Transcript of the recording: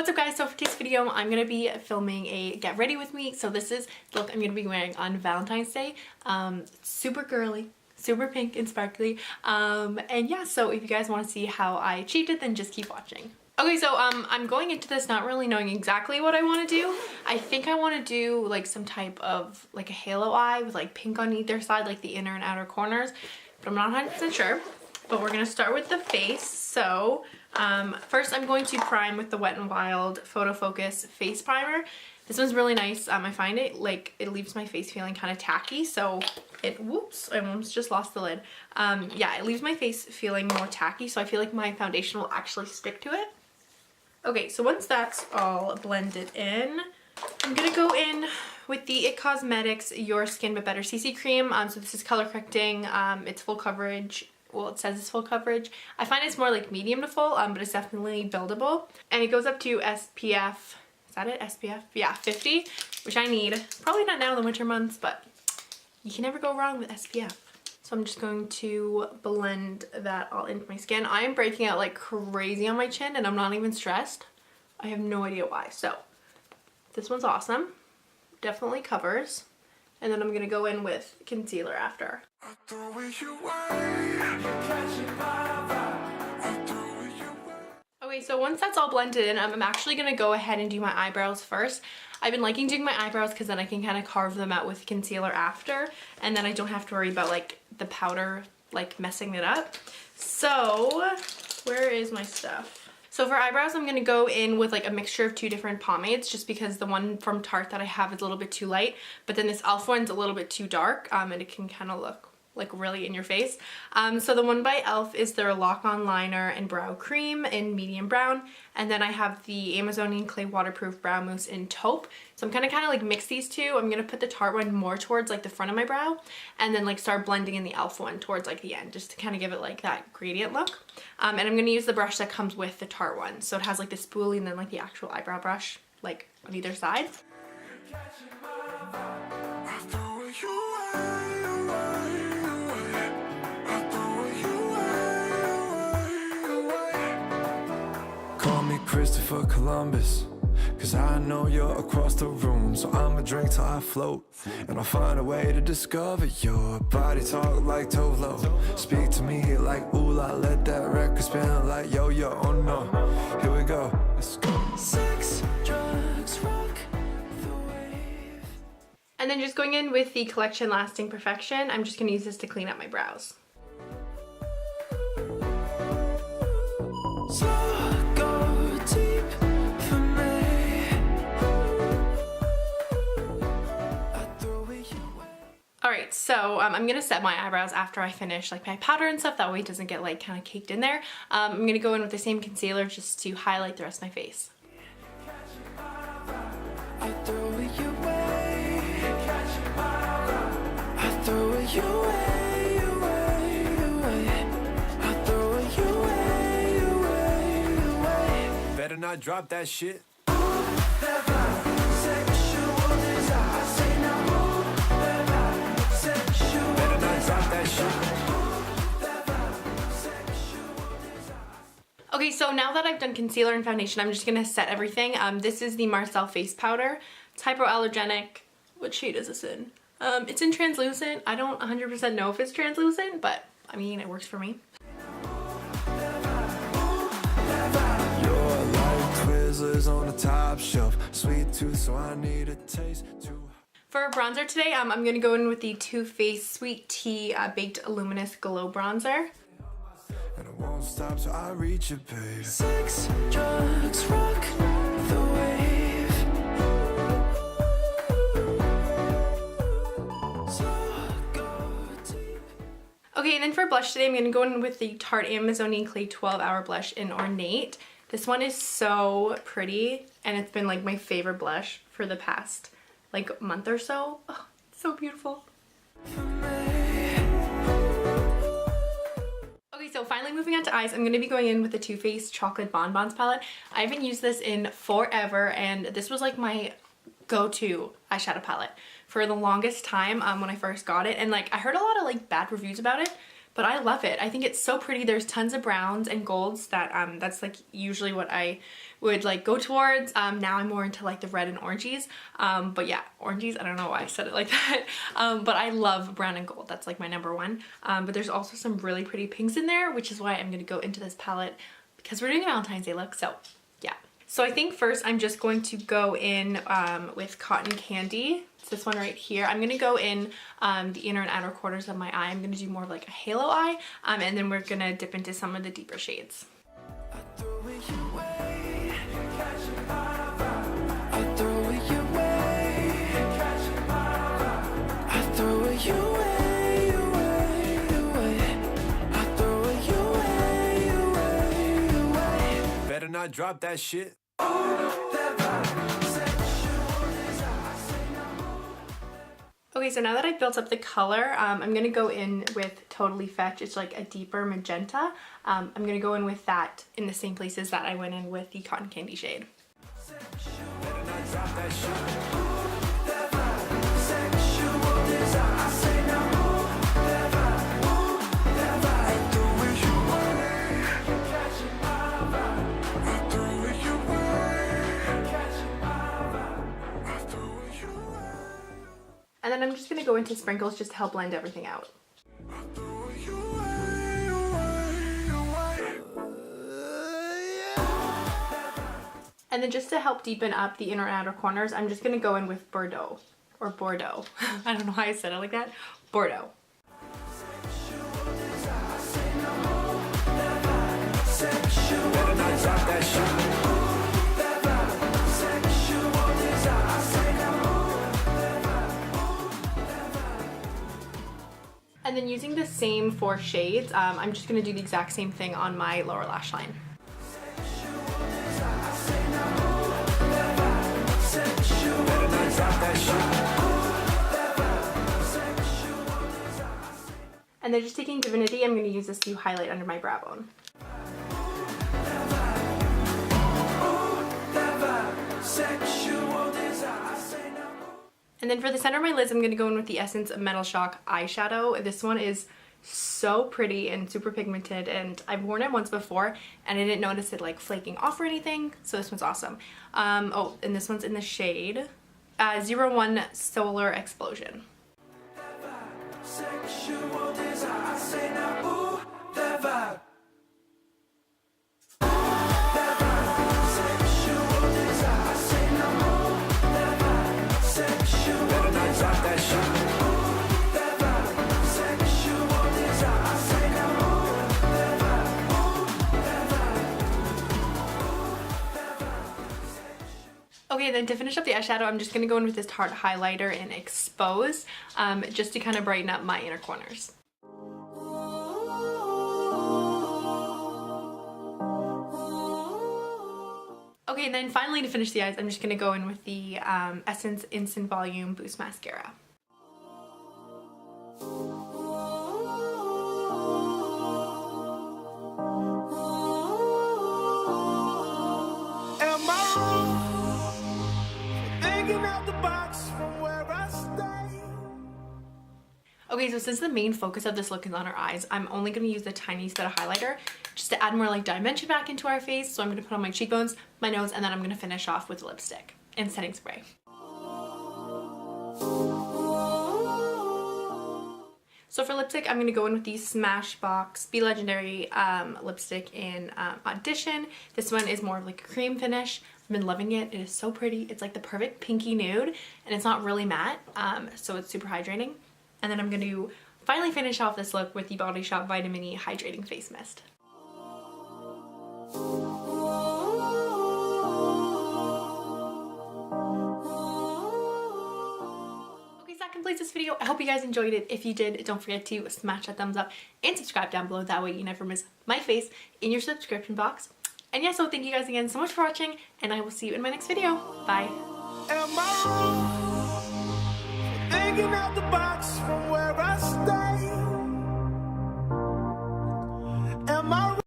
What's up guys? So for today's video, I'm going to be filming a get ready with me. So this is the look I'm going to be wearing on Valentine's Day. Super girly, super pink and sparkly. And yeah, so if you guys want to see how I achieved it, then just keep watching. Okay, so I'm going into this not really knowing exactly what I want to do. I think I want to do like some type of like a halo eye with like pink on either side, like the inner and outer corners, but I'm not 100% sure. But we're going to start with the face. So first I'm going to prime with the Wet n Wild Photo Focus face primer. This one's really nice. I find it like it leaves my face feeling kind of tacky, so whoops, I almost just lost the lid. Yeah, it leaves my face feeling more tacky, so I feel like my foundation will actually stick to it. Okay, so once that's all blended in, I'm gonna go in with the It Cosmetics Your Skin But Better CC cream. So this is color correcting. It's full coverage. Well, it says it's full coverage. I find it's more like medium to full, but it's definitely buildable. And it goes up to SPF, is that it? SPF? Yeah, 50, which I need. Probably not now in the winter months, but you can never go wrong with SPF. So I'm just going to blend that all into my skin. I am breaking out like crazy on my chin and I'm not even stressed. I have no idea why. So this one's awesome. Definitely covers. And then I'm going to go in with concealer after. Okay, so once that's all blended in, I'm actually going to go ahead and do my eyebrows first. I've been liking doing my eyebrows because then I can kind of carve them out with concealer after, and then I don't have to worry about like the powder like messing it up. So where is my stuff? So for eyebrows, I'm going to go in with like a mixture of two different pomades just because the one from Tarte that I have is a little bit too light, but then this e.l.f. one's a little bit too dark, and it can kind of look like really in your face. So the one by e.l.f. is their Lock On Liner and Brow Cream in medium brown, and then I have the Amazonian Clay Waterproof Brow Mousse in taupe. So I'm gonna kind of like mix these two. I'm gonna put the Tarte one more towards like the front of my brow, and then like start blending in the e.l.f. one towards like the end, just to kind of give it like that gradient look. And I'm gonna use the brush that comes with the Tarte one, so it has like the spoolie and then like the actual eyebrow brush like on either side. Christopher Columbus, cause I know you're across the room, so I'ma drink till I float, and I'll find a way to discover your body talk like Tolo. Speak to me like ooh la, let that record spin like yo-yo, oh no. Here we go, let's go. Sex, drugs, rock the wave. And then just going in with the Collection Lasting Perfection, I'm just gonna use this to clean up my brows. Alright, so I'm going to set my eyebrows after I finish like my powder and stuff, that way it doesn't get like kind of caked in there. I'm going to go in with the same concealer just to highlight the rest of my face. Better not drop that shit. Okay, so now that I've done concealer and foundation, I'm just going to set everything. This is the Marcel Face Powder. It's hypoallergenic. What shade is this in? It's in translucent. I don't 100% know if it's translucent, but I mean, it works for me. Your life Twizzlers on the top shelf. Sweet tooth, so I need a taste too. For bronzer today, I'm going to go in with the Too Faced Sweet Tea Baked Luminous Glow Bronzer. And I won't stop till I reach it, babe. Sex, drugs, rock the wave. Okay, and then for blush today, I'm going to go in with the Tarte Amazonian Clay 12-Hour Blush in Ornate. This one is so pretty, and it's been like my favorite blush for the past like month or so. Oh, it's so beautiful. Okay, so finally moving on to eyes, I'm going to be going in with the Too Faced Chocolate Bonbons palette. I haven't used this in forever, and this was like my go-to eyeshadow palette for the longest time when I first got it. And like I heard a lot of like bad reviews about it, but I love it. I think it's so pretty. There's tons of browns and golds that that's like usually what I would like go towards. Now I'm more into like the red and oranges, but yeah, oranges, I don't know why I said it like that, but I love brown and gold. That's like my number one. But there's also some really pretty pinks in there, which is why I'm gonna go into this palette because we're doing a Valentine's Day look. So yeah, so I think first I'm just going to go in with Cotton Candy. It's this one right here. I'm gonna go in the inner and outer corners of my eye. I'm gonna do more of like a halo eye, and then we're gonna dip into some of the deeper shades. Better not drop that shit. Okay, so now that I've built up the color, I'm gonna go in with Totally Fetch. It's like a deeper magenta. I'm gonna go in with that in the same places that I went in with the Cotton Candy shade. And then I'm just gonna go into sprinkles just to help blend everything out. And then just to help deepen up the inner and outer corners, I'm just gonna go in with Bordeaux, or Bordeaux. I don't know why I said it like that. Bordeaux. And then using the same 4 shades, I'm just gonna do the exact same thing on my lower lash line. And then just taking Divinity, I'm gonna use this to highlight under my brow bone. And then for the center of my lids, I'm going to go in with the Essence Metal Shock eyeshadow. This one is so pretty and super pigmented, and I've worn it once before and I didn't notice it like flaking off or anything, so this one's awesome. Oh, and this one's in the shade 01 Solar Explosion. Okay, then to finish up the eyeshadow, I'm just going to go in with this Tarte highlighter in Expose, just to kind of brighten up my inner corners. Okay, and then finally to finish the eyes, I'm just going to go in with the Essence Instant Volume Boost Mascara. Okay, so since the main focus of this look is on our eyes, I'm only going to use the tiniest bit of highlighter just to add more like dimension back into our face. So I'm going to put on my cheekbones, my nose, and then I'm going to finish off with lipstick and setting spray. So for lipstick, I'm going to go in with the Smashbox Be Legendary lipstick in Audition. This one is more of like a cream finish. I've been loving it. It is so pretty. It's like the perfect pinky nude, and it's not really matte, so it's super hydrating. And then I'm going to finally finish off this look with the Body Shop Vitamin E Hydrating Face Mist. Okay, so that completes this video. I hope you guys enjoyed it. If you did, don't forget to smash that thumbs up and subscribe down below. That way you never miss my face in your subscription box. And yeah, so thank you guys again so much for watching, and I will see you in my next video. Bye. Thinking out the box from where I stay.